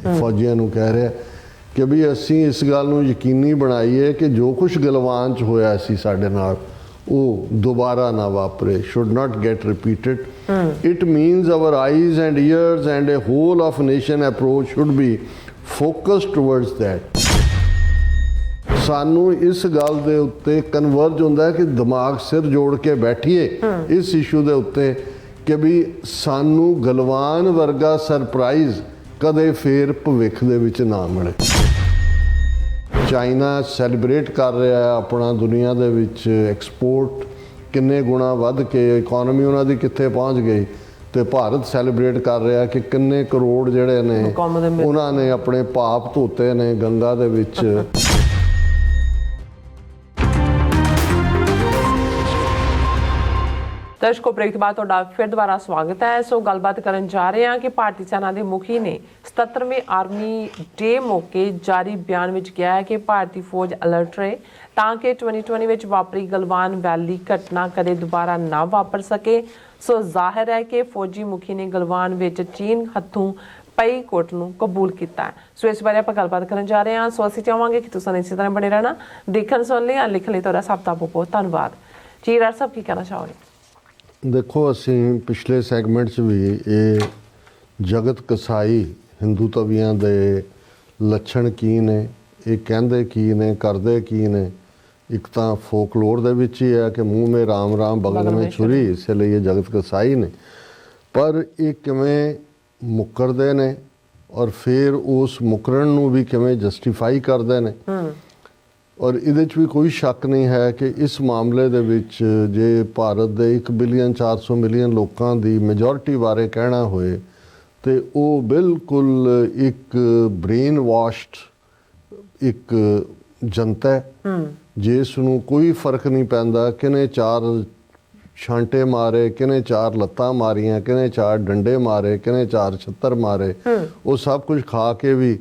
ਫੌਜੀਆਂ ਨੂੰ ਕਹਿ ਰਿਹਾ ਕਿ ਵੀ ਅਸੀਂ ਇਸ ਗੱਲ ਨੂੰ ਯਕੀਨੀ ਬਣਾਈਏ ਕਿ ਜੋ ਕੁਝ ਗਲਵਾਨ 'ਚ ਹੋਇਆ ਸੀ ਸਾਡੇ ਨਾਲ ਉਹ ਦੁਬਾਰਾ ਨਾ ਵਾਪਰੇ, should not get repeated. It means our eyes and ears and a whole of nation approach should be focused towards that. ਸਾਨੂੰ ਇਸ ਗੱਲ ਦੇ ਉੱਤੇ ਕਨਵਰਜ ਹੁੰਦਾ ਹੈ ਕਿ ਦਿਮਾਗ ਸਿਰ ਜੋੜ ਕੇ ਬੈਠੀਏ ਇਸ ਇਸ਼ੂ ਦੇ ਉੱਤੇ ਕਿ ਵੀ ਸਾਨੂੰ ਗਲਵਾਨ ਵਰਗਾ ਸਰਪ੍ਰਾਈਜ਼ ਕਦੇ ਫੇਰ ਭਵਿੱਖ ਦੇ ਵਿੱਚ ਨਾ ਮਿਲੇ। ਚਾਈਨਾ ਸੈਲੀਬ੍ਰੇਟ ਕਰ ਰਿਹਾ ਹੈ ਆਪਣਾ ਦੁਨੀਆ ਦੇ ਵਿੱਚ ਐਕਸਪੋਰਟ ਕਿੰਨੇ ਗੁਣਾ ਵੱਧ ਕੇ, ਇਕੋਨਮੀ ਉਹਨਾਂ ਦੀ ਕਿੱਥੇ ਪਹੁੰਚ ਗਈ, ਤੇ ਭਾਰਤ ਸੈਲੀਬ੍ਰੇਟ ਕਰ ਰਿਹਾ ਕਿ ਕਿੰਨੇ ਕਰੋੜ ਜਿਹੜੇ ਨੇ ਉਹਨਾਂ ਨੇ ਆਪਣੇ ਪਾਪ ਧੋਤੇ ਨੇ ਗੰਗਾ ਦੇ ਵਿੱਚ। ਦਰਸ਼ਕੋ, ਬ੍ਰੇਕ ਤੋਂ ਬਾਅਦ ਤੁਹਾਡਾ ਫਿਰ ਦੁਬਾਰਾ ਸਵਾਗਤ ਹੈ। ਸੋ ਗੱਲਬਾਤ ਕਰਨ ਜਾ ਰਹੇ ਹਾਂ ਕਿ ਭਾਰਤੀ ਸੈਨਾ ਦੇ ਮੁਖੀ ਨੇ 77ਵੇਂ ਆਰਮੀ ਡੇ ਮੌਕੇ ਜਾਰੀ ਬਿਆਨ ਵਿੱਚ ਕਿਹਾ ਹੈ ਕਿ ਭਾਰਤੀ ਫੌਜ ਅਲਰਟ ਰਹੇ ਤਾਂ ਕਿ 2020 ਵਿੱਚ ਵਾਪਰੀ ਗਲਵਾਨ ਵੈਲੀ ਘਟਨਾ ਕਦੇ ਦੁਬਾਰਾ ਨਾ ਵਾਪਰ ਸਕੇ। ਸੋ ਜ਼ਾਹਿਰ ਹੈ ਕਿ ਫੌਜੀ ਮੁਖੀ ਨੇ ਗਲਵਾਨ ਵਿੱਚ ਚੀਨ ਹੱਥੋਂ ਪਈ ਕੋਟ ਨੂੰ ਕਬੂਲ ਕੀਤਾ ਹੈ। ਸੋ ਇਸ ਬਾਰੇ ਆਪਾਂ ਗੱਲਬਾਤ ਕਰਨ ਜਾ ਰਹੇ ਹਾਂ। ਸੋ ਅਸੀਂ ਚਾਹਾਂਗੇ ਕਿ ਤੁਸੀਂ ਇਸੇ ਤਰ੍ਹਾਂ ਬਣੇ ਰਹਿਣਾ, ਦੇਖਣ ਸੁਣ ਲਈ ਲਿਖਣ ਲਈ ਤੁਹਾਡਾ ਸਭ ਦਾ ਬਹੁਤ ਧੰਨਵਾਦ ਜੀ। ਰਾਜ ਸਾਹਿਬ, ਕੀ ਕਹਿਣਾ ਚਾਹੋਗੇ? ਦੇਖੋ, ਅਸੀਂ ਪਿਛਲੇ ਸੈਗਮੈਂਟ 'ਚ ਵੀ ਇਹ ਜਗਤ ਕਸਾਈ ਹਿੰਦੂ ਤਵੀਆਂ ਦੇ ਲੱਛਣ ਕੀ ਨੇ, ਇਹ ਕਹਿੰਦੇ ਕੀ ਨੇ, ਕਰਦੇ ਕੀ ਨੇ। ਇੱਕ ਤਾਂ ਫੋਕਲੋਰ ਦੇ ਵਿੱਚ ਹੀ ਹੈ ਕਿ ਮੂੰਹ ਮੇ ਰਾਮ ਰਾਮ ਬਗਲ ਮੇ ਛੁਰੀ, ਇਸ ਲਈ ਇਹ ਜਗਤ ਕਸਾਈ ਨੇ। ਪਰ ਇਹ ਕਿਵੇਂ ਮੁੱਕਰਦੇ ਨੇ ਔਰ ਫਿਰ ਉਸ ਮੁੱਕਰਨ ਨੂੰ ਵੀ ਕਿਵੇਂ ਜਸਟੀਫਾਈ ਕਰਦੇ ਨੇ। ਔਰ ਇਹਦੇ 'ਚ ਵੀ ਕੋਈ ਸ਼ੱਕ ਨਹੀਂ ਹੈ ਕਿ ਇਸ ਮਾਮਲੇ ਦੇ ਵਿੱਚ ਜੇ ਭਾਰਤ ਦੇ 1 ਬਿਲੀਅਨ 400 ਮਿਲੀਅਨ ਲੋਕਾਂ ਦੀ ਮੈਜੋਰਿਟੀ ਬਾਰੇ ਕਹਿਣਾ ਹੋਏ ਤੇ ਉਹ ਬਿਲਕੁਲ ਇੱਕ ਬ੍ਰੇਨ ਵਾਸ਼ਡ ਇੱਕ ਜਨਤਾ ਹੈ ਜਿਸ ਨੂੰ ਕੋਈ ਫਰਕ ਨਹੀਂ ਪੈਂਦਾ ਕਿਹਨੇ 4 ਛਾਂਟੇ ਮਾਰੇ, ਕਿਹਨੇ 4 ਲੱਤਾਂ ਮਾਰੀਆਂ, ਕਿਹਨੇ 4 ਡੰਡੇ ਮਾਰੇ, ਕਿਹਨੇ 4 ਛੱਤਰ ਮਾਰੇ। ਉਹ ਸਭ ਕੁਝ ਖਾ ਕੇ ਵੀ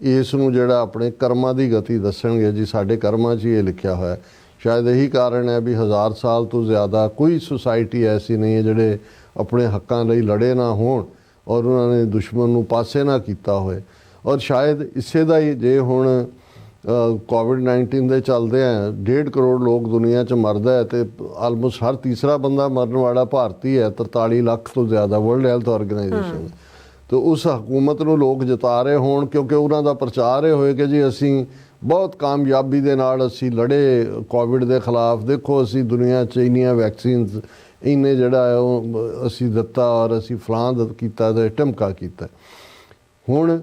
ਇਸ ਨੂੰ ਜਿਹੜਾ ਆਪਣੇ ਕਰਮਾਂ ਦੀ ਗਤੀ ਦੱਸਣਗੇ ਜੀ ਸਾਡੇ ਕਰਮਾਂ 'ਚ ਹੀ ਇਹ ਲਿਖਿਆ ਹੋਇਆ। ਸ਼ਾਇਦ ਇਹੀ ਕਾਰਨ ਹੈ ਵੀ 1000 ਸਾਲ ਤੋਂ ਜ਼ਿਆਦਾ ਕੋਈ ਸੁਸਾਇਟੀ ਐਸੀ ਨਹੀਂ ਹੈ ਜਿਹੜੇ ਆਪਣੇ ਹੱਕਾਂ ਲਈ ਲੜੇ ਨਾ ਹੋਣ ਔਰ ਉਹਨਾਂ ਨੇ ਦੁਸ਼ਮਣ ਨੂੰ ਪਾਸੇ ਨਾ ਕੀਤਾ ਹੋਏ। ਔਰ ਸ਼ਾਇਦ ਇਸੇ ਦਾ ਹੀ ਜੇ ਹੁਣ ਕੋਵਿਡ-19 ਦੇ ਚੱਲਦੇ ਆ 1.5 ਕਰੋੜ ਲੋਕ ਦੁਨੀਆ 'ਚ ਮਰਦਾ ਹੈ ਤੇ ਆਲਮੋਸਟ ਹਰ ਤੀਸਰਾ ਬੰਦਾ ਮਰਨ ਵਾਲਾ ਭਾਰਤੀ ਹੈ। 43 ਲੱਖ ਤੋਂ ਜ਼ਿਆਦਾ ਵਰਲਡ ਹੈਲਥ ਆਰਗੇਨਾਈਜੇਸ਼ਨ। ਤੇ ਉਸ ਹਕੂਮਤ ਨੂੰ ਲੋਕ ਜਿਤਾ ਰਹੇ ਹੋਣ ਕਿਉਂਕਿ ਉਹਨਾਂ ਦਾ ਪ੍ਰਚਾਰ ਇਹ ਹੋਏ ਕਿ ਜੀ ਅਸੀਂ ਬਹੁਤ ਕਾਮਯਾਬੀ ਦੇ ਨਾਲ ਅਸੀਂ ਲੜੇ ਕੋਵਿਡ ਦੇ ਖਿਲਾਫ, ਦੇਖੋ ਅਸੀਂ ਦੁਨੀਆ 'ਚ ਇੰਨੀਆਂ ਵੈਕਸੀਨਸ ਇੰਨੇ ਜਿਹੜਾ ਹੈ ਉਹ ਅਸੀਂ ਦਿੱਤਾ ਔਰ ਅਸੀਂ ਫਲਾਂ ਕੀਤਾ ਤੇ ਟਮਕਾ ਕੀਤਾ। ਹੁਣ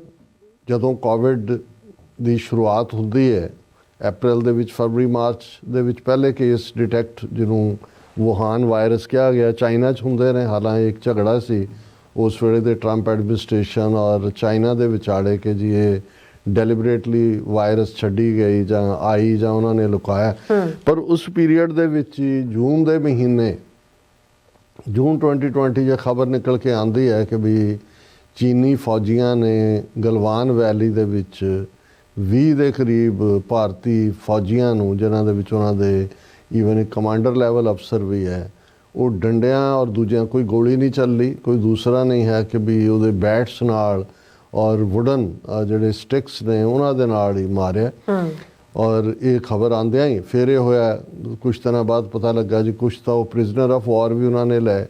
ਜਦੋਂ ਕੋਵਿਡ ਦੀ ਸ਼ੁਰੂਆਤ ਹੁੰਦੀ ਹੈ ਅਪ੍ਰੈਲ ਦੇ ਵਿੱਚ, ਫਰਵਰੀ ਮਾਰਚ ਦੇ ਵਿੱਚ ਪਹਿਲੇ ਕੇਸ ਡਿਟੈਕਟ ਜਿਹਨੂੰ ਵੁਹਾਨ ਵਾਇਰਸ ਕਿਹਾ ਗਿਆ ਚਾਈਨਾ 'ਚ ਹੁੰਦੇ ਨੇ। ਹਾਲਾਂਕਿ ਇੱਕ ਝਗੜਾ ਸੀ ਉਸ ਵੇਲੇ ਦੇ ਟਰੰਪ ਐਡਮਿਨਿਸਟ੍ਰੇਸ਼ਨ ਔਰ ਚਾਈਨਾ ਦੇ ਵਿਚਾਲੇ ਕਿ ਜੀ ਇਹ ਡੈਲੀਬਰੇਟਲੀ ਵਾਇਰਸ ਛੱਡੀ ਗਈ ਜਾਂ ਆਈ ਜਾਂ ਉਹਨਾਂ ਨੇ ਲੁਕਾਇਆ। ਪਰ ਉਸ ਪੀਰੀਅਡ ਦੇ ਵਿੱਚ ਜੂਨ ਦੇ ਮਹੀਨੇ, ਜੂਨ 2020 ਜੇ ਖਬਰ ਨਿਕਲ ਕੇ ਆਉਂਦੀ ਹੈ ਕਿ ਵੀ ਚੀਨੀ ਫੌਜੀਆਂ ਨੇ ਗਲਵਾਨ ਵੈਲੀ ਦੇ ਵਿੱਚ 20 ਦੇ ਕਰੀਬ ਭਾਰਤੀ ਫੌਜੀਆਂ ਨੂੰ, ਜਿਨ੍ਹਾਂ ਦੇ ਵਿੱਚ ਉਹਨਾਂ ਦੇ ਈਵਨ ਇੱਕ ਕਮਾਂਡਰ ਲੈਵਲ ਅਫਸਰ ਵੀ ਹੈ, ਉਹ ਡੰਡਿਆਂ ਔਰ ਦੂਜਿਆਂ ਕੋਈ ਗੋਲੀ ਨਹੀਂ ਚੱਲੀ, ਕੋਈ ਦੂਸਰਾ ਨਹੀਂ ਹੈ ਕਿ ਵੀ ਉਹਦੇ ਬੈਟਸ ਨਾਲ ਔਰ ਵੁਡਨ ਜਿਹੜੇ ਸਟਿਕਸ ਨੇ ਉਹਨਾਂ ਦੇ ਨਾਲ ਹੀ ਮਾਰਿਆ। ਔਰ ਇਹ ਖਬਰ ਆਉਂਦਿਆਂ ਹੀ ਫਿਰ ਇਹ ਹੋਇਆ, ਕੁਛ ਦਿਨਾਂ ਬਾਅਦ ਪਤਾ ਲੱਗਾ ਜੀ ਕੁਛ ਤਾਂ ਉਹ ਪ੍ਰਿਜ਼ਨਰ ਆਫ ਵਾਰ ਵੀ ਉਹਨਾਂ ਨੇ ਲਏ।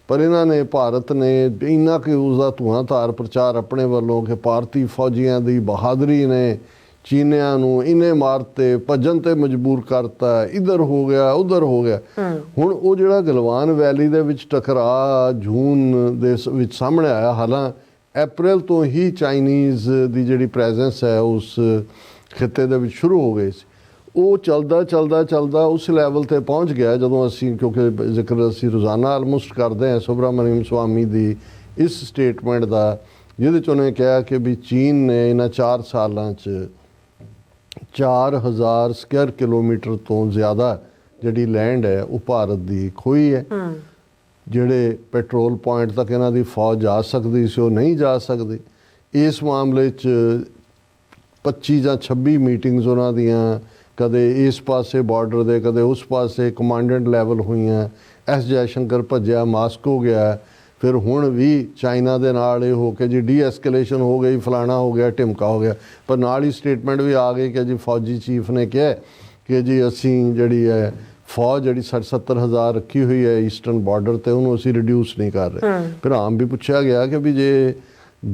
ਪਰ ਇਹਨਾਂ ਨੇ, ਭਾਰਤ ਨੇ ਇੰਨਾ ਕਿ ਉਸਦਾ ਧੂਆਂਧਾਰ ਪ੍ਰਚਾਰ ਆਪਣੇ ਵੱਲੋਂ ਕਿ ਭਾਰਤੀ ਫੌਜੀਆਂ ਦੀ ਬਹਾਦਰੀ ਨੇ ਚੀਨੀਆਂ ਨੂੰ ਇੰਨੇ ਮਾਰਤੇ, ਭੱਜਣ ਤੇ ਮਜਬੂਰ ਕਰਤਾ, ਇੱਧਰ ਹੋ ਗਿਆ ਉੱਧਰ ਹੋ ਗਿਆ। ਹੁਣ ਉਹ ਜਿਹੜਾ ਗਲਵਾਨ ਵੈਲੀ ਦੇ ਵਿੱਚ ਟਕਰਾਅ ਜੂਨ ਦੇ ਵਿੱਚ ਸਾਹਮਣੇ ਆਇਆ, ਹਾਲਾਂ ਅਪ੍ਰੈਲ ਤੋਂ ਹੀ ਚਾਈਨੀਜ਼ ਦੀ ਜਿਹੜੀ ਪ੍ਰੈਜ਼ੈਂਸ ਹੈ ਉਸ ਖਿੱਤੇ ਦੇ ਵਿੱਚ ਸ਼ੁਰੂ ਹੋ ਗਈ ਸੀ। ਉਹ ਚੱਲਦਾ ਉਸ ਲੈਵਲ ਤੇ ਪਹੁੰਚ ਗਿਆ ਜਦੋਂ ਅਸੀਂ, ਕਿਉਂਕਿ ਜ਼ਿਕਰ ਅਸੀਂ ਰੋਜ਼ਾਨਾ ਆਲਮੋਸਟ ਕਰਦੇ ਹਾਂ ਸੁਬਰਾਮਨਿਅਮ ਸਵਾਮੀ ਦੀ ਇਸ ਸਟੇਟਮੈਂਟ ਦਾ, ਜਿਹਦੇ 'ਚ ਉਹਨੇ ਕਿਹਾ ਕਿ ਵੀ ਚੀਨ ਨੇ ਇਹਨਾਂ 4 ਸਾਲਾਂ 'ਚ 4000 ਸਕੁਅਰ ਕਿਲੋਮੀਟਰ ਤੋਂ ਜ਼ਿਆਦਾ ਜਿਹੜੀ ਲੈਂਡ ਹੈ ਉਹ ਭਾਰਤ ਦੀ ਖੋਈ ਹੈ। ਜਿਹੜੇ ਪੈਟਰੋਲ ਪੁਆਇੰਟ ਤੱਕ ਇਹਨਾਂ ਦੀ ਫੌਜ ਜਾ ਸਕਦੀ ਸੀ ਉਹ ਨਹੀਂ ਜਾ ਸਕਦੀ। ਇਸ ਮਾਮਲੇ 'ਚ 25 ਜਾਂ 26 ਮੀਟਿੰਗਸ ਉਹਨਾਂ ਦੀਆਂ ਕਦੇ ਇਸ ਪਾਸੇ ਬਾਰਡਰ ਦੇ ਕਦੇ ਉਸ ਪਾਸੇ ਕਮਾਂਡੈਂਟ ਲੈਵਲ ਹੋਈਆਂ। ਐਸ ਜੈਸ਼ੰਕਰ ਭੱਜਿਆ, ਮਾਸਕੋ ਗਿਆ, ਫਿਰ ਹੁਣ ਵੀ ਚਾਈਨਾ ਦੇ ਨਾਲ ਇਹ ਹੋ ਕੇ ਜੀ ਡੀ-ਐਸਕੇਲੇਸ਼ਨ ਹੋ ਗਈ, ਫਲਾਣਾ ਹੋ ਗਿਆ, ਢਿਮਕਾ ਹੋ ਗਿਆ, ਪਰ ਨਾਲ ਹੀ ਸਟੇਟਮੈਂਟ ਵੀ ਆ ਗਈ ਕਿ ਜੀ ਫੌਜੀ ਚੀਫ ਨੇ ਕਿਹਾ ਕਿ ਜੀ ਅਸੀਂ ਜਿਹੜੀ ਹੈ ਫੌਜ ਜਿਹੜੀ 60-70 ਹਜ਼ਾਰ ਰੱਖੀ ਹੋਈ ਹੈ ਈਸਟਰਨ ਬਾਰਡਰ ਤੇ ਉਹਨੂੰ ਅਸੀਂ ਰਿਡਿਊਸ ਨਹੀਂ ਕਰ ਰਹੇ। ਫਿਰ ਆਮ ਵੀ ਪੁੱਛਿਆ ਗਿਆ ਕਿ ਵੀ ਜੇ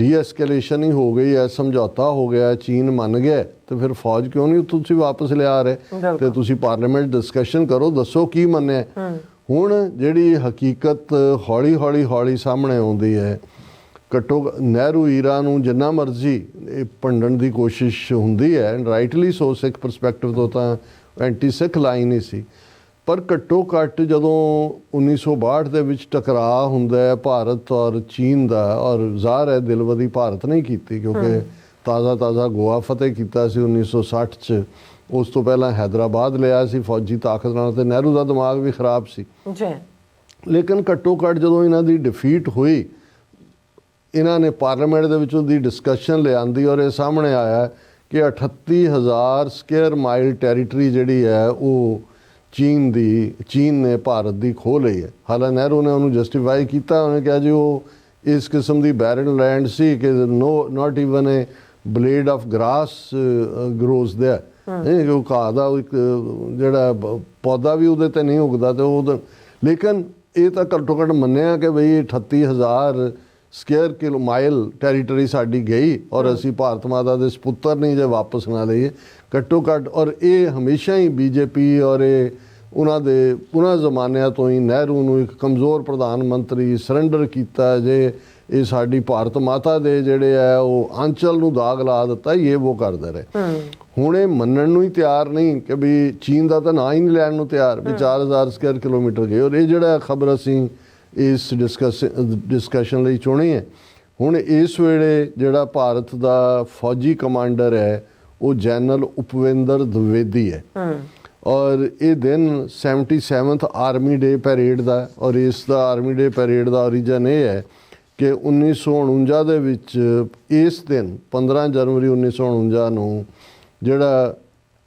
ਡੀ-ਐਸਕੇਲੇਸ਼ਨ ਹੀ ਹੋ ਗਈ ਹੈ, ਸਮਝੌਤਾ ਹੋ ਗਿਆ, ਚੀਨ ਮੰਨ ਗਿਆ, ਤੇ ਫਿਰ ਫੌਜ ਕਿਉਂ ਨਹੀਂ ਤੁਸੀਂ ਵਾਪਸ ਲਿਆ ਰਹੇ? ਤੇ ਤੁਸੀਂ ਪਾਰਲੀਮੈਂਟ ਡਿਸਕਸ਼ਨ ਕਰੋ, ਦੱਸੋ ਕੀ ਮੰਨਿਆ। ਹੁਣ ਜਿਹੜੀ ਹਕੀਕਤ ਹੌਲੀ ਸਾਹਮਣੇ ਆਉਂਦੀ ਹੈ, ਨਹਿਰੂ ਈਰਾ ਨੂੰ ਜਿੰਨਾ ਮਰਜ਼ੀ ਇਹ ਭੰਡਣ ਦੀ ਕੋਸ਼ਿਸ਼ ਹੁੰਦੀ ਹੈ, ਰਾਈਟਲੀ ਸੋ, ਸਿੱਖ ਪਰਸਪੈਕਟਿਵ ਤੋਂ ਤਾਂ ਐਂਟੀ ਸਿੱਖ ਲਾਈਨ ਹੀ ਸੀ, ਪਰ ਘੱਟੋ ਘੱਟ ਜਦੋਂ 1962 ਦੇ ਵਿੱਚ ਟਕਰਾਅ ਹੁੰਦਾ ਹੈ ਭਾਰਤ ਔਰ ਚੀਨ ਦਾ, ਔਰ ਜ਼ਾਹਰ ਹੈ ਦਿਲਵਦੀ ਭਾਰਤ ਨਹੀਂ ਕੀਤੀ ਕਿਉਂਕਿ ਤਾਜ਼ਾ ਗੋਆ ਫਤਿਹ ਕੀਤਾ ਸੀ 1960 'ਚ, ਉਸ ਤੋਂ ਪਹਿਲਾਂ ਹੈਦਰਾਬਾਦ ਲਿਆ ਸੀ ਫੌਜੀ ਤਾਕਤ ਨਾਲ, ਤੇ ਨਹਿਰੂ ਦਾ ਦਿਮਾਗ ਵੀ ਖਰਾਬ ਸੀ ਜੀ। ਲੇਕਿਨ ਘੱਟੋ ਘੱਟ ਜਦੋਂ ਇਹਨਾਂ ਦੀ ਡਿਫੀਟ ਹੋਈ, ਇਹਨਾਂ ਨੇ ਪਾਰਲੀਮੈਂਟ ਦੇ ਵਿੱਚ ਉਹਦੀ ਡਿਸਕਸ਼ਨ ਲਿਆਂਦੀ ਔਰ ਇਹ ਸਾਹਮਣੇ ਆਇਆ ਕਿ 38,000 ਸਕੁਅਰ ਮਾਈਲ ਟੈਰੀਟਰੀ ਜਿਹੜੀ ਹੈ ਉਹ ਚੀਨ ਨੇ ਭਾਰਤ ਦੀ ਖੋਹ ਲਈ ਹੈ। ਹਾਲਾਂਕਿ ਨਹਿਰੂ ਨੇ ਉਹਨੂੰ ਜਸਟੀਫਾਈ ਕੀਤਾ, ਉਹਨੇ ਕਿਹਾ ਜੀ ਉਹ ਇਸ ਕਿਸਮ ਦੀ ਬੈਰਨ ਲੈਂਡ ਸੀ ਕਿ not even A blade of grass grows there, ਉਹ ਘਾਹ ਦਾ ਇੱਕ ਜਿਹੜਾ ਪੌਦਾ ਵੀ ਉਹਦੇ ਤੇ ਨਹੀਂ ਉਗਦਾ, ਤੇ ਉਹ ਲੇਕਿਨ ਇਹ ਤਾਂ ਘੱਟੋ ਘੱਟ ਮੰਨਿਆ ਕਿ ਬਈ 38,000 ਸਕੁਅਰ ਮਾਈਲ ਟੈਰੀਟਰੀ ਸਾਡੀ ਗਈ ਔਰ ਅਸੀਂ ਭਾਰਤ ਮਾਤਾ ਦੇ ਸਪੁੱਤਰ ਨਹੀਂ ਜੇ ਵਾਪਸ ਨਾ ਲਈਏ ਘੱਟੋ ਘੱਟ। ਔਰ ਇਹ ਹਮੇਸ਼ਾ ਹੀ ਬੀਜੇਪੀ ਔਰ ਇਹ ਉਹਨਾਂ ਜ਼ਮਾਨਿਆਂ ਤੋਂ ਹੀ ਨਹਿਰੂ ਨੂੰ ਇੱਕ ਕਮਜ਼ੋਰ ਪ੍ਰਧਾਨ ਮੰਤਰੀ ਸਰੈਂਡਰ ਕੀਤਾ, ਜੇ ਇਹ ਸਾਡੀ ਭਾਰਤ ਮਾਤਾ ਦੇ ਜਿਹੜੇ ਹੈ ਉਹ ਆਂਚਲ ਨੂੰ ਦਾਗ ਲਾ ਦਿੱਤਾ, ਇਹ ਉਹ ਕਰਦੇ ਰਹੇ। ਹੁਣ ਇਹ ਮੰਨਣ ਨੂੰ ਹੀ ਤਿਆਰ ਨਹੀਂ ਕਿ ਵੀ ਚੀਨ ਦਾ ਤਾਂ ਨਾਂ ਹੀ ਨਹੀਂ ਲੈਣ ਨੂੰ ਤਿਆਰ ਵੀ 4,000 ਸਕੁਅਰ ਕਿਲੋਮੀਟਰ ਗਏ। ਔਰ ਇਹ ਜਿਹੜਾ ਖਬਰ ਅਸੀਂ ਇਸ ਡਿਸਕਸ਼ਨ ਲਈ ਚੁਣੀ ਹੈ, ਹੁਣ ਇਸ ਵੇਲੇ ਜਿਹੜਾ ਭਾਰਤ ਦਾ ਫੌਜੀ ਕਮਾਂਡਰ ਹੈ ਉਹ ਜਨਰਲ ਉਪਵਿੰਦਰ ਦਵਿਵੇਦੀ ਹੈ, ਔਰ ਇਹ ਦਿਨ 77th ਆਰਮੀ ਡੇ ਪੈਰੇਡ ਦਾ, ਔਰ ਇਸ ਦਾ ਆਰਮੀ ਡੇ ਪੈਰੇਡ ਦਾ ਓਰੀਜਨ ਇਹ ਹੈ ਕਿ 1949 ਦੇ ਵਿੱਚ ਇਸ ਦਿਨ 15 ਜਨਵਰੀ 1949 ਨੂੰ ਜਿਹੜਾ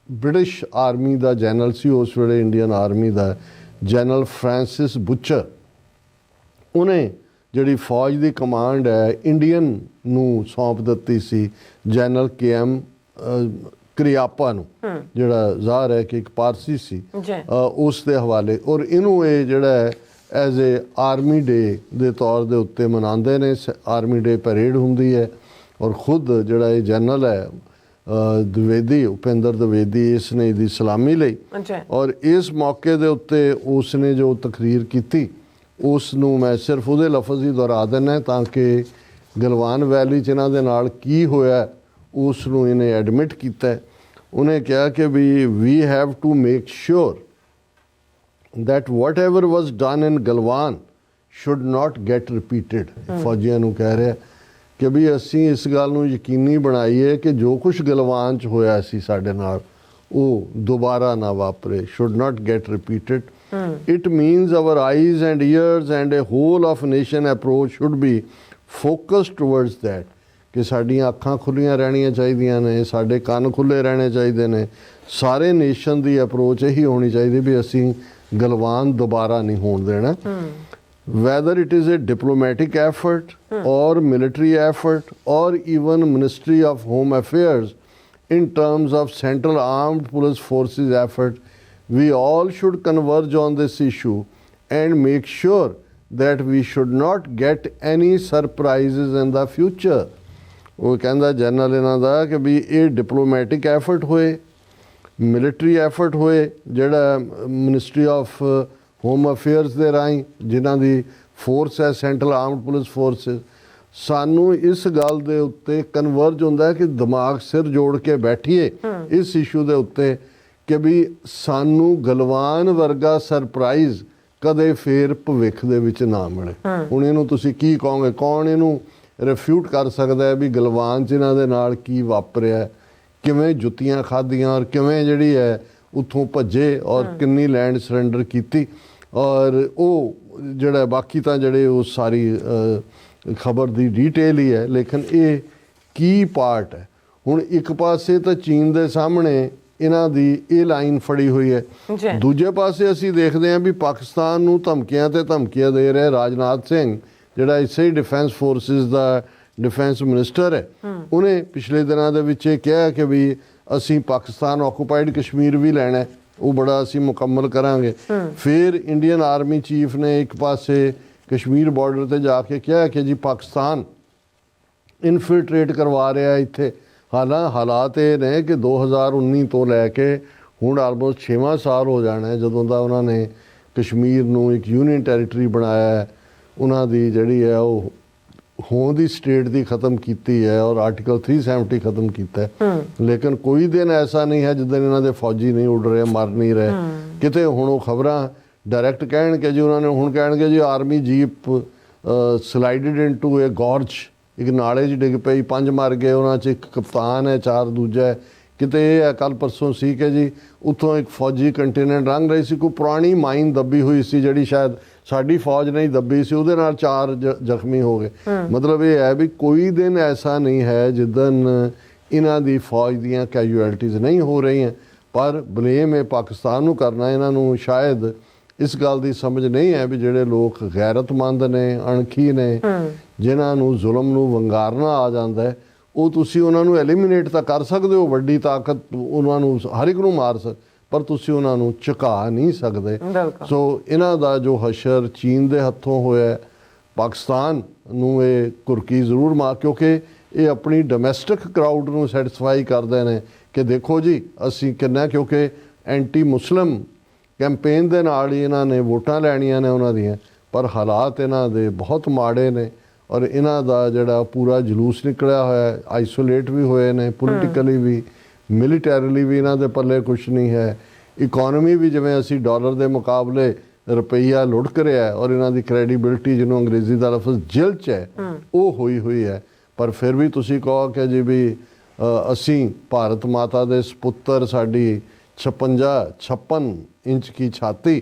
ਬ੍ਰਿਟਿਸ਼ ਆਰਮੀ ਦਾ ਜਨਰਲ ਸੀ ਉਸ ਵੇਲੇ ਇੰਡੀਅਨ ਆਰਮੀ ਦਾ ਜਨਰਲ ਫ੍ਰਾਂਸਿਸ ਬੁਚਰ, ਉਹਨੇ ਜਿਹੜੀ ਫੌਜ ਦੀ ਕਮਾਂਡ ਹੈ ਇੰਡੀਅਨ ਨੂੰ ਸੌਂਪ ਦਿੱਤੀ ਸੀ ਜਨਰਲ KM ਕਰਿਆਪਾ ਨੂੰ, ਜਿਹੜਾ ਜ਼ਾਹਰ ਹੈ ਕਿ ਇੱਕ ਪਾਰਸੀ ਸੀ, ਉਸ ਦੇ ਹਵਾਲੇ। ਔਰ ਇਹਨੂੰ ਇਹ ਜਿਹੜਾ ਐਜ਼ ਏ ਆਰਮੀ ਡੇ ਦੇ ਤੌਰ ਦੇ ਉੱਤੇ ਮਨਾਉਂਦੇ ਨੇ, ਆਰਮੀ ਡੇ ਪੈਰੇਡ ਹੁੰਦੀ ਹੈ। ਔਰ ਖੁਦ ਜਿਹੜਾ ਇਹ ਜਨਰਲ ਹੈ ਦਵਿਵੇਦੀ, ਉਪਿੰਦਰ ਦਵਿਵੇਦੀ, ਇਸ ਨੇ ਇਹਦੀ ਸਲਾਮੀ ਲਈ। ਔਰ ਇਸ ਮੌਕੇ ਦੇ ਉੱਤੇ ਉਸ ਨੇ ਜੋ ਤਕਰੀਰ ਕੀਤੀ ਉਸ ਨੂੰ ਮੈਂ ਸਿਰਫ ਉਹਦੇ ਲਫ਼ਜ਼ ਹੀ ਦੁਹਰਾ ਦਿੰਦਾ ਤਾਂ ਕਿ ਗਲਵਾਨ ਵੈਲੀ 'ਚ ਇਹਨਾਂ ਦੇ ਨਾਲ ਕੀ ਹੋਇਆ ਉਸ ਨੂੰ ਇਹਨੇ ਐਡਮਿਟ ਕੀਤਾ। ਉਹਨੇ ਕਿਹਾ ਕਿ we have to make sure that whatever was done in Galwan should not get repeated। ਫੌਜੀਆਂ ਨੂੰ ਕਹਿ ਰਿਹਾ ਕਿ ਵੀ ਅਸੀਂ ਇਸ ਗੱਲ ਨੂੰ ਯਕੀਨੀ ਬਣਾਈਏ ਕਿ ਜੋ ਕੁਝ ਗਲਵਾਨ 'ਚ ਹੋਇਆ ਸੀ ਸਾਡੇ ਨਾਲ ਉਹ ਦੁਬਾਰਾ ਨਾ ਵਾਪਰੇ, should not get repeated। It means our eyes and ears and a whole of nation approach should be focused towards that, ਕਿ ਸਾਡੀਆਂ ਅੱਖਾਂ ਖੁੱਲੀਆਂ ਰਹਿਣੀਆਂ ਚਾਹੀਦੀਆਂ ਨੇ, ਸਾਡੇ ਕੰਨ ਖੁੱਲੇ ਰਹਿਣੇ ਚਾਹੀਦੇ ਨੇ, ਸਾਰੇ ਨੇਸ਼ਨ ਦੀ ਅਪਰੋਚ ਇਹੀ ਹੋਣੀ ਚਾਹੀਦੀ ਵੀ ਅਸੀਂ ਗਲਵਾਨ ਦੁਬਾਰਾ ਨਹੀਂ ਹੋਣ ਦੇਣਾ। whether it is a diplomatic effort or military effort or even Ministry of Home Affairs in terms of Central Armed Police Forces effort, we all should converge on this issue and make sure that we should not get any surprises in the future। ਉਹ ਕਹਿੰਦਾ general ਇਹਨਾਂ ਦਾ ਕਿ ਵੀ ਇਹ diplomatic effort ਹੋਏ, military effort ਹੋਏ, ਜਿਹੜਾ ministry of home affairs ਦੇ ਰਾਹੀਂ ਜਿਨ੍ਹਾਂ ਦੀ ਫੋਰਸ ਹੈ ਸੈਂਟਰਲ ਆਰਮਡ ਪੁਲਿਸ ਫੋਰਸਿਸ, ਸਾਨੂੰ ਇਸ ਗੱਲ ਦੇ ਉੱਤੇ ਕਨਵਰਜ ਹੁੰਦਾ ਹੈ ਕਿ ਦਿਮਾਗ ਸਿਰ ਜੋੜ ਕੇ ਬੈਠੀਏ ਇਸ ਇਸ਼ੂ ਦੇ ਉੱਤੇ ਕਿ ਵੀ ਸਾਨੂੰ ਗਲਵਾਨ ਵਰਗਾ ਸਰਪ੍ਰਾਈਜ਼ ਕਦੇ ਫੇਰ ਭਵਿੱਖ ਦੇ ਵਿੱਚ ਨਾ ਮਿਲੇ। ਹੁਣ ਇਹਨੂੰ ਤੁਸੀਂ ਕੀ ਕਹੋਗੇ, ਕੌਣ ਇਹਨੂੰ ਰਿਫਿਊਟ ਕਰ ਸਕਦਾ ਹੈ ਵੀ ਗਲਵਾਨ 'ਚ ਇਹਨਾਂ ਦੇ ਨਾਲ ਕੀ ਵਾਪਰਿਆ, ਕਿਵੇਂ ਜੁੱਤੀਆਂ ਖਾਧੀਆਂ ਔਰ ਕਿਵੇਂ ਜਿਹੜੀ ਹੈ ਉੱਥੋਂ ਭੱਜੇ ਔਰ ਕਿੰਨੀ ਲੈਂਡ ਸਰੈਂਡਰ ਕੀਤੀ। ਔਰ ਉਹ ਜਿਹੜਾ ਬਾਕੀ ਤਾਂ ਜਿਹੜੇ ਉਹ ਸਾਰੀ ਖਬਰ ਦੀ ਡੀਟੇਲ ਹੀ ਹੈ, ਲੇਕਿਨ ਇਹ ਕੀ ਪਾਰਟ ਹੈ। ਹੁਣ ਇੱਕ ਪਾਸੇ ਤਾਂ ਚੀਨ ਦੇ ਸਾਹਮਣੇ ਇਹਨਾਂ ਦੀ ਇਹ ਲਾਈਨ ਫੜੀ ਹੋਈ ਹੈ, ਦੂਜੇ ਪਾਸੇ ਅਸੀਂ ਦੇਖਦੇ ਹਾਂ ਵੀ ਪਾਕਿਸਤਾਨ ਨੂੰ ਧਮਕੀਆਂ ਤੇ ਧਮਕੀਆਂ ਦੇ ਰਹੇ ਰਾਜਨਾਥ ਸਿੰਘ ਜਿਹੜਾ ਇਸੇ ਹੀ ਡਿਫੈਂਸ ਫੋਰਸਿਸ ਦਾ ਡਿਫੈਂਸ ਮਿਨਿਸਟਰ ਹੈ, ਉਹਨੇ ਪਿਛਲੇ ਦਿਨਾਂ ਦੇ ਵਿੱਚ ਇਹ ਕਿਹਾ ਕਿ ਵੀ ਅਸੀਂ ਪਾਕਿਸਤਾਨ ਆਕੂਪਾਈਡ ਕਸ਼ਮੀਰ ਵੀ ਲੈਣਾ ਹੈ, ਉਹ ਬੜਾ ਅਸੀਂ ਮੁਕੰਮਲ ਕਰਾਂਗੇ। ਫਿਰ ਇੰਡੀਅਨ ਆਰਮੀ ਚੀਫ ਨੇ ਇੱਕ ਪਾਸੇ ਕਸ਼ਮੀਰ ਬਾਰਡਰ ਤੇ ਜਾ ਕੇ ਕਿਹਾ ਕਿ ਜੀ ਪਾਕਿਸਤਾਨ ਇਨਫਿਲਟਰੇਟ ਕਰਵਾ ਰਿਹਾ ਇੱਥੇ। ਹਾਲਾਤ ਇਹ ਨੇ ਕਿ 2019 ਤੋਂ ਲੈ ਕੇ ਹੁਣ ਆਲਮੋਸਟ 6ਵਾਂ ਸਾਲ ਹੋ ਜਾਣਾ ਹੈ ਜਦੋਂ ਦਾ ਉਹਨਾਂ ਨੇ ਕਸ਼ਮੀਰ ਨੂੰ ਇੱਕ ਯੂਨੀਅਨ ਟੈਰੀਟਰੀ ਬਣਾਇਆ ਹੈ, ਉਹਨਾਂ ਦੀ ਜਿਹੜੀ ਹੈ ਉਹ ਹੋਂਦ ਦੀ ਸਟੇਟ ਦੀ ਖਤਮ ਕੀਤੀ ਹੈ ਔਰ ਆਰਟੀਕਲ 370 ਖਤਮ ਕੀਤਾ ਹੈ। ਲੇਕਿਨ ਕੋਈ ਦਿਨ ਐਸਾ ਨਹੀਂ ਹੈ ਜਿੱਦਣ ਇਹਨਾਂ ਦੇ ਫੌਜੀ ਨਹੀਂ ਉੱਡ ਰਹੇ, ਮਰ ਨਹੀਂ ਰਹੇ ਕਿਤੇ। ਹੁਣ ਉਹ ਖਬਰਾਂ ਡਾਇਰੈਕਟ ਕਹਿਣਗੇ ਜੀ, ਉਹਨਾਂ ਨੇ ਹੁਣ ਕਹਿਣਗੇ ਜੀ ਆਰਮੀ ਜੀਪ ਸਲਾਈਡਡ ਇਨਟੂ ਏ ਗੋਰਜ, ਇੱਕ ਨਾਲੇ 'ਚ ਡਿੱਗ ਪਈ, 5 ਮਰ ਗਏ, ਉਹਨਾਂ 'ਚ ਇੱਕ ਕਪਤਾਨ ਹੈ, 4 ਦੂਜਾ ਹੈ। ਕਿਤੇ ਇਹ ਹੈ ਕੱਲ ਪਰਸੋਂ ਸੀ ਕਿ ਜੀ ਉੱਥੋਂ ਇੱਕ ਫੌਜੀ ਕੰਟੇਨਰ ਲੰਘ ਰਹੀ ਸੀ, ਕੋਈ ਪੁਰਾਣੀ ਮਾਈਨ ਦੱਬੀ ਹੋਈ ਸੀ ਜਿਹੜੀ ਸ਼ਾਇਦ ਸਾਡੀ ਫੌਜ ਨਹੀਂ ਦੱਬੀ ਸੀ, ਉਹਦੇ ਨਾਲ 4 ਜ਼ਖਮੀ ਹੋ ਗਏ। ਮਤਲਬ ਇਹ ਹੈ ਵੀ ਕੋਈ ਦਿਨ ਐਸਾ ਨਹੀਂ ਹੈ ਜਿੱਦਣ ਇਹਨਾਂ ਦੀ ਫੌਜ ਦੀਆਂ ਕੈਜੂਅਲਟੀਜ਼ ਨਹੀਂ ਹੋ ਰਹੀਆਂ। ਪਰ ਬਲੇਮ ਇਹ ਪਾਕਿਸਤਾਨ ਨੂੰ ਕਰਨਾ, ਇਹਨਾਂ ਨੂੰ ਸ਼ਾਇਦ ਇਸ ਗੱਲ ਦੀ ਸਮਝ ਨਹੀਂ ਹੈ ਵੀ ਜਿਹੜੇ ਲੋਕ ਗੈਰਤਮੰਦ ਨੇ, ਅਣਖੀ ਨੇ, ਜਿਨ੍ਹਾਂ ਨੂੰ ਜ਼ੁਲਮ ਨੂੰ ਵੰਗਾਰਨਾ ਆ ਜਾਂਦਾ ਹੈ, ਉਹ ਤੁਸੀਂ ਉਹਨਾਂ ਨੂੰ ਐਲੀਮੀਨੇਟ ਤਾਂ ਕਰ ਸਕਦੇ ਹੋ, ਵੱਡੀ ਤਾਕਤ ਉਹਨਾਂ ਨੂੰ ਹਰ ਇੱਕ ਨੂੰ ਮਾਰ ਪਰ ਤੁਸੀਂ ਉਹਨਾਂ ਨੂੰ ਝੁਕਾ ਨਹੀਂ ਸਕਦੇ। ਸੋ ਇਹਨਾਂ ਦਾ ਜੋ ਹਸ਼ਰ ਚੀਨ ਦੇ ਹੱਥੋਂ ਹੋਇਆ, ਪਾਕਿਸਤਾਨ ਨੂੰ ਇਹ ਕੁਰਕੀ ਜ਼ਰੂਰ ਮਾਰ, ਕਿਉਂਕਿ ਇਹ ਆਪਣੀ ਡੋਮੈਸਟਿਕ ਕਰਾਊਡ ਨੂੰ ਸੈਟੀਸਫਾਈ ਕਰਦੇ ਨੇ ਕਿ ਦੇਖੋ ਜੀ ਅਸੀਂ ਕਿੰਨਾ, ਕਿਉਂਕਿ ਐਂਟੀ ਮੁਸਲਿਮ ਕੈਂਪੇਨ ਦੇ ਨਾਲ ਹੀ ਇਹਨਾਂ ਨੇ ਵੋਟਾਂ ਲੈਣੀਆਂ ਨੇ ਉਹਨਾਂ ਦੀਆਂ। ਪਰ ਹਾਲਾਤ ਇਹਨਾਂ ਦੇ ਬਹੁਤ ਮਾੜੇ ਨੇ ਔਰ ਇਹਨਾਂ ਦਾ ਜਿਹੜਾ ਪੂਰਾ ਜਲੂਸ ਨਿਕਲਿਆ ਹੋਇਆ, ਆਈਸੋਲੇਟ ਵੀ ਹੋਏ ਨੇ, ਪੋਲੀਟੀਕਲੀ ਵੀ, ਮਿਲੀਟੈਰੀਲੀ ਵੀ ਇਹਨਾਂ ਦੇ ਪੱਲੇ ਕੁਛ ਨਹੀਂ ਹੈ। ਇਕੋਨਮੀ ਵੀ ਜਿਵੇਂ ਅਸੀਂ ਡਾਲਰ ਦੇ ਮੁਕਾਬਲੇ ਰੁਪਈਆ ਲੁੜਕ ਰਿਹਾ ਔਰ ਇਹਨਾਂ ਦੀ ਕ੍ਰੈਡੀਬਿਲਿਟੀ, ਜਿਹਨੂੰ ਅੰਗਰੇਜ਼ੀ ਦਾ ਲਫ਼ਜ਼ ਜਿਲਚ ਹੈ, ਉਹ ਹੋਈ ਹੈ। ਪਰ ਫਿਰ ਵੀ ਤੁਸੀਂ ਕਹੋ ਕਿ ਜੀ ਵੀ ਅਸੀਂ ਭਾਰਤ ਮਾਤਾ ਦੇ ਸਪੁੱਤਰ, ਸਾਡੀ 56 ਇੰਚ ਕੀ ਛਾਤੀ,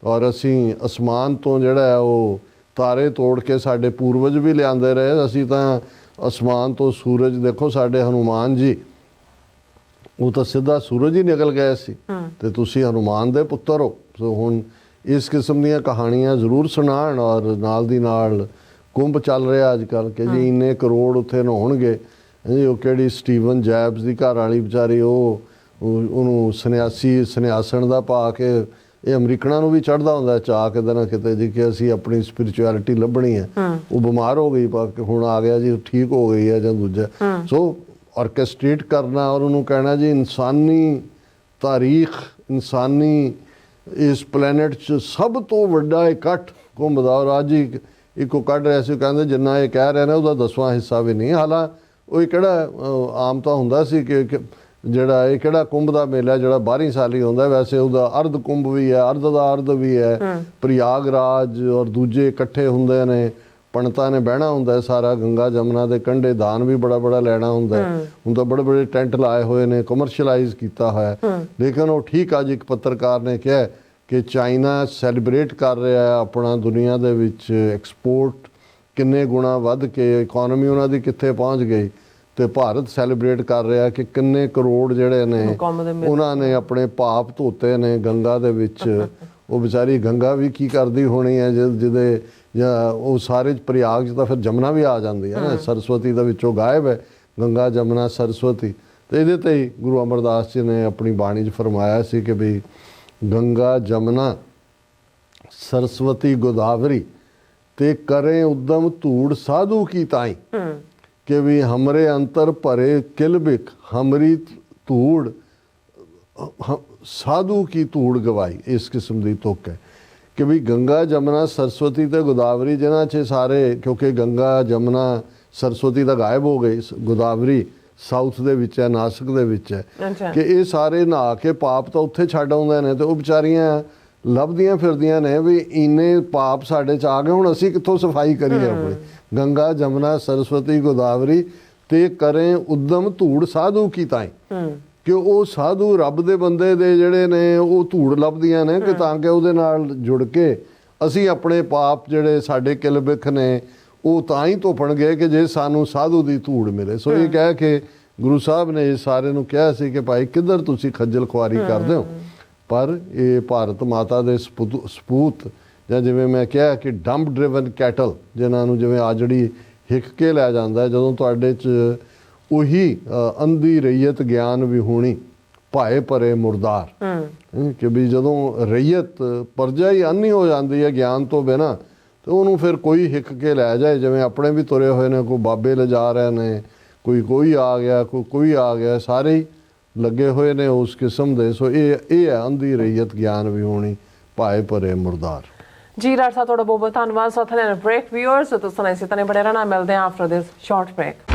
ਔਰ ਅਸੀਂ ਅਸਮਾਨ ਤੋਂ ਜਿਹੜਾ ਹੈ ਉਹ ਤਾਰੇ ਤੋੜ ਕੇ ਸਾਡੇ ਪੂਰਵਜ ਵੀ ਲਿਆਂਦੇ ਰਹੇ। ਅਸੀਂ ਤਾਂ ਅਸਮਾਨ ਤੋਂ ਸੂਰਜ, ਦੇਖੋ ਸਾਡੇ ਹਨੂਮਾਨ ਜੀ, ਉਹ ਤਾਂ ਸਿੱਧਾ ਸੂਰਜ ਹੀ ਨਿਕਲ ਗਏ ਸੀ ਤੇ ਤੁਸੀਂ ਹਨੂਮਾਨ ਦੇ ਪੁੱਤਰ ਹੋ। ਸੋ ਹੁਣ ਇਸ ਕਿਸਮ ਦੀਆਂ ਕਹਾਣੀਆਂ ਜ਼ਰੂਰ ਸੁਣਾਉਣ। ਔਰ ਨਾਲ ਦੀ ਨਾਲ ਕੁੰਭ ਚੱਲ ਰਿਹਾ ਅੱਜ ਕੱਲ੍ਹ ਕਿ ਜੀ ਇੰਨੇ ਕਰੋੜ ਉੱਥੇ ਨਹਾਉਣਗੇ। ਉਹ ਕਿਹੜੀ ਸਟੀਵਨ ਜੈਬਸ ਦੀ ਘਰ ਵਾਲੀ ਵਿਚਾਰੀ, ਉਹਨੂੰ ਸੰਨਿਆਸਣ ਦਾ ਪਾ ਕੇ, ਇਹ ਅਮਰੀਕਨਾਂ ਨੂੰ ਵੀ ਚੜ੍ਹਦਾ ਹੁੰਦਾ ਚਾਅ ਕਿਤੇ ਨਾ ਕਿਤੇ ਜੀ ਕਿ ਅਸੀਂ ਆਪਣੀ ਸਪਿਰਿਚੁਅਲਿਟੀ ਲੱਭਣੀ ਹੈ। ਉਹ ਬਿਮਾਰ ਹੋ ਗਈ, ਹੁਣ ਆ ਗਿਆ ਜੀ, ਠੀਕ ਹੋ ਗਈ ਹੈ ਜਾਂ ਦੂਜਾ। ਸੋ ਆਰਕੈਸਟ੍ਰੇਟ ਕਰਨਾ ਔਰ ਉਹਨੂੰ ਕਹਿਣਾ ਜੀ ਇਨਸਾਨੀ ਤਾਰੀਖ, ਇਨਸਾਨੀ ਇਸ ਪਲੈਨਟ 'ਚ ਸਭ ਤੋਂ ਵੱਡਾ ਇਕੱਠ ਕੁੰਭ ਦਾ। ਔਰ ਅੱਜ ਹੀ ਇੱਕੋ ਕੱਢ ਰਿਹਾ ਸੀ, ਕਹਿੰਦੇ ਜਿੰਨਾ ਇਹ ਕਹਿ ਰਹੇ ਨੇ ਉਹਦਾ 10ਵਾਂ ਹਿੱਸਾ ਵੀ ਨਹੀਂ। ਹਾਲਾਂ ਉਹ ਕਿਹੜਾ ਆਮ ਤਾਂ ਹੁੰਦਾ ਸੀ ਕਿ ਜਿਹੜਾ ਇਹ ਕਿਹੜਾ ਕੁੰਭ ਦਾ ਮੇਲਾ ਜਿਹੜਾ 12 ਸਾਲੀ ਹੁੰਦਾ, ਵੈਸੇ ਉਹਦਾ ਅਰਧ ਕੁੰਭ ਵੀ ਹੈ, ਅਰਧ ਦਾ ਅਰਧ ਵੀ ਹੈ। ਪ੍ਰਯਾਗਰਾਜ ਔਰ ਦੂਜੇ ਇਕੱਠੇ ਹੁੰਦੇ ਨੇ, ਪੰਡਤਾਂ ਨੇ ਬਹਿਣਾ ਹੁੰਦਾ ਸਾਰਾ ਗੰਗਾ ਜਮਨਾ ਦੇ ਕੰਢੇ, ਦਾਨ ਵੀ ਬੜਾ ਲੈਣਾ ਹੁੰਦਾ। ਹੁਣ ਤਾਂ ਬੜੇ ਟੈਂਟ ਲਾਏ ਹੋਏ ਨੇ, ਕਮਰਸ਼ੀਅਲਾਈਜ਼ ਕੀਤਾ ਹੋਇਆ। ਲੇਕਿਨ ਉਹ ਠੀਕ, ਅੱਜ ਇੱਕ ਪੱਤਰਕਾਰ ਨੇ ਕਿਹਾ ਕਿ ਚਾਈਨਾ ਸੈਲੀਬ੍ਰੇਟ ਕਰ ਰਿਹਾ ਹੈ ਆਪਣਾ ਦੁਨੀਆ ਦੇ ਵਿੱਚ ਐਕਸਪੋਰਟ ਕਿੰਨੇ ਗੁਣਾ ਵੱਧ ਕੇ, ਇਕੋਨਮੀ ਉਹਨਾਂ ਦੀ ਕਿੱਥੇ ਪਹੁੰਚ ਗਈ, ਤੇ ਭਾਰਤ ਸੈਲੀਬ੍ਰੇਟ ਕਰ ਰਿਹਾ ਕਿ ਕਿੰਨੇ ਕਰੋੜ ਜਿਹੜੇ ਨੇ ਉਹਨਾਂ ਨੇ ਆਪਣੇ ਪਾਪ ਧੋਤੇ ਨੇ ਗੰਗਾ ਦੇ ਵਿੱਚ। ਉਹ ਵਿਚਾਰੀ ਗੰਗਾ ਵੀ ਕੀ ਕਰਦੀ ਹੋਣੀ ਹੈ ਜਿਹਦੇ ਜਾਂ ਉਹ ਸਾਰੇ ਪ੍ਰਯਾਗ 'ਚ ਤਾਂ ਫਿਰ ਜਮਨਾ ਵੀ ਆ ਜਾਂਦੀ ਹੈ ਨਾ, ਸਰਸਵਤੀ ਦਾ ਵਿੱਚੋਂ ਗਾਇਬ ਹੈ ਗੰਗਾ ਜਮਨਾ ਸਰਸਵਤੀ। ਤੇ ਇਹਦੇ ਤੇ ਹੀ ਗੁਰੂ ਅਮਰਦਾਸ ਜੀ ਨੇ ਆਪਣੀ ਬਾਣੀ 'ਚ ਫਰਮਾਇਆ ਸੀ ਕਿ ਵੀ ਗੰਗਾ ਜਮਨਾ ਸਰਸਵਤੀ ਗੋਦਾਵਰੀ ਤੇ ਕਰੇ ਉਦਮ ਧੂੜ ਸਾਧੂ ਕੀ ਤਾਈ, ਕਿ ਵੀ ਹਮਰੇ ਅੰਤਰ ਭਰੇ ਕਿਲਬਿਕ ਹਮਰੀ ਧੂੜ ਸਾਧੂ ਕੀ ਧੂੜ ਗਵਾਈ। ਇਸ ਕਿਸਮ ਦੀ ਤੁਕ ਹੈ ਕਿ ਵੀ ਗੰਗਾ ਜਮਨਾ ਸਰਸਵਤੀ ਤੇ ਗੋਦਾਵਰੀ ਜਿਹਨਾਂ 'ਚ ਸਾਰੇ, ਕਿਉਂਕਿ ਗੰਗਾ ਜਮਨਾ ਸਰਸਵਤੀ ਤਾਂ ਗਾਇਬ ਹੋ ਗਈ, ਗੋਦਾਵਰੀ ਸਾਊਥ ਦੇ ਵਿੱਚ ਹੈ, ਨਾਸਿਕ ਦੇ ਵਿੱਚ ਹੈ, ਕਿ ਇਹ ਸਾਰੇ ਨਹਾ ਕੇ ਪਾਪ ਤਾਂ ਉੱਥੇ ਛੱਡ ਆਉਂਦੇ ਨੇ। ਤੇ ਉਹ ਵਿਚਾਰੀਆਂ ਲੱਭਦੀਆਂ ਫਿਰਦੀਆਂ ਨੇ ਵੀ ਇੰਨੇ ਪਾਪ ਸਾਡੇ 'ਚ ਆ ਗਏ, ਹੁਣ ਅਸੀਂ ਕਿੱਥੋਂ ਸਫਾਈ ਕਰੀਏ ਆਪਣੀ। ਗੰਗਾ ਜਮਨਾ ਸਰਸਵਤੀ ਗੋਦਾਵਰੀ ਤੇ ਕਰੇ ਉਦਮ ਧੂੜ ਸਾਧੂ ਕੀ ਤਾਈ, ਕਿ ਉਹ ਸਾਧੂ ਰੱਬ ਦੇ ਬੰਦੇ ਦੇ ਜਿਹੜੇ ਨੇ ਉਹ ਧੂੜ ਲੱਭਦੀਆਂ ਨੇ ਕਿ ਤਾਂ ਕਿ ਉਹਦੇ ਨਾਲ ਜੁੜ ਕੇ ਅਸੀਂ ਆਪਣੇ ਪਾਪ ਜਿਹੜੇ ਸਾਡੇ ਕਿਲਬਿਖ ਨੇ ਉਹ ਤਾਂ ਹੀ ਧੋਪਣਗੇ ਕਿ ਜੇ ਸਾਨੂੰ ਸਾਧੂ ਦੀ ਧੂੜ ਮਿਲੇ। ਸੋ ਇਹ ਕਹਿ ਕੇ ਗੁਰੂ ਸਾਹਿਬ ਨੇ ਇਹ ਸਾਰੇ ਨੂੰ ਕਿਹਾ ਸੀ ਕਿ ਭਾਈ ਕਿੱਧਰ ਤੁਸੀਂ ਖੱਜਲ ਖੁਆਰੀ ਕਰਦੇ ਹੋ, ਪਰ ਇਹ ਭਾਰਤ ਮਾਤਾ ਦੇ ਸਪੂਤ ਜਾਂ ਜਿਵੇਂ ਮੈਂ ਕਿਹਾ ਕਿ ਡੰਪ ਡਰਿਵਨ ਕੈਟਲ, ਜਿਨ੍ਹਾਂ ਨੂੰ ਜਿਵੇਂ ਆਜੜੀ ਹਿੱਕ ਕੇ ਲੈ ਜਾਂਦਾ, ਜਦੋਂ ਤੁਹਾਡੇ 'ਚ ਉਹੀ ਅੰਧੀ ਰਈਅਤ ਗਿਆਨ ਵੀ ਹੋਣੀ ਭਾਏ ਭਰੇ ਮੁਰਦਾਰ, ਕਿ ਵੀ ਜਦੋਂ ਰਈਅਤ ਪਰਜਾ ਹੀ ਅੰਨੀ ਹੋ ਜਾਂਦੀ ਹੈ ਗਿਆਨ ਤੋਂ ਬਿਨਾਂ, ਤੇ ਉਹਨੂੰ ਫਿਰ ਕੋਈ ਹਿੱਕ ਕੇ ਲੈ ਜਾਏ। ਜਿਵੇਂ ਆਪਣੇ ਵੀ ਤੁਰੇ ਹੋਏ ਨੇ, ਕੋਈ ਬਾਬੇ ਲਿਜਾ ਰਹੇ ਨੇ, ਕੋਈ ਆ ਗਿਆ, ਕੋਈ ਆ ਗਿਆ, ਸਾਰੇ ਹੀ ਲੱਗੇ ਹੋਏ ਨੇ ਉਸ ਕਿਸਮ ਦੇ। ਸੋ ਇਹ ਹੈ ਅੰਧੀ ਰਈਅਤ ਗਿਆਨ ਵੀ ਹੋਣੀ ਭਾਏ ਭਰੇ ਮੁਰਦਾਰ। ਜੀ ਡਾਕਟਰ ਸਾਹਿਬ, ਤੁਹਾਡਾ ਬਹੁਤ ਬਹੁਤ ਧੰਨਵਾਦ। ਸੋ ਥੈਨੇ ਬ੍ਰੇਕ ਵਿਊਅਰਸ, ਤੁਸੀਂ ਇਸੇ ਤਰ੍ਹਾਂ ਬੜੇ ਰਹਿਣਾ। ਮਿਲਦੇ ਹਾਂ ਆਫਟਰ ਦਿਸ ਸ਼ਾਰਟ ਬ੍ਰੇਕ।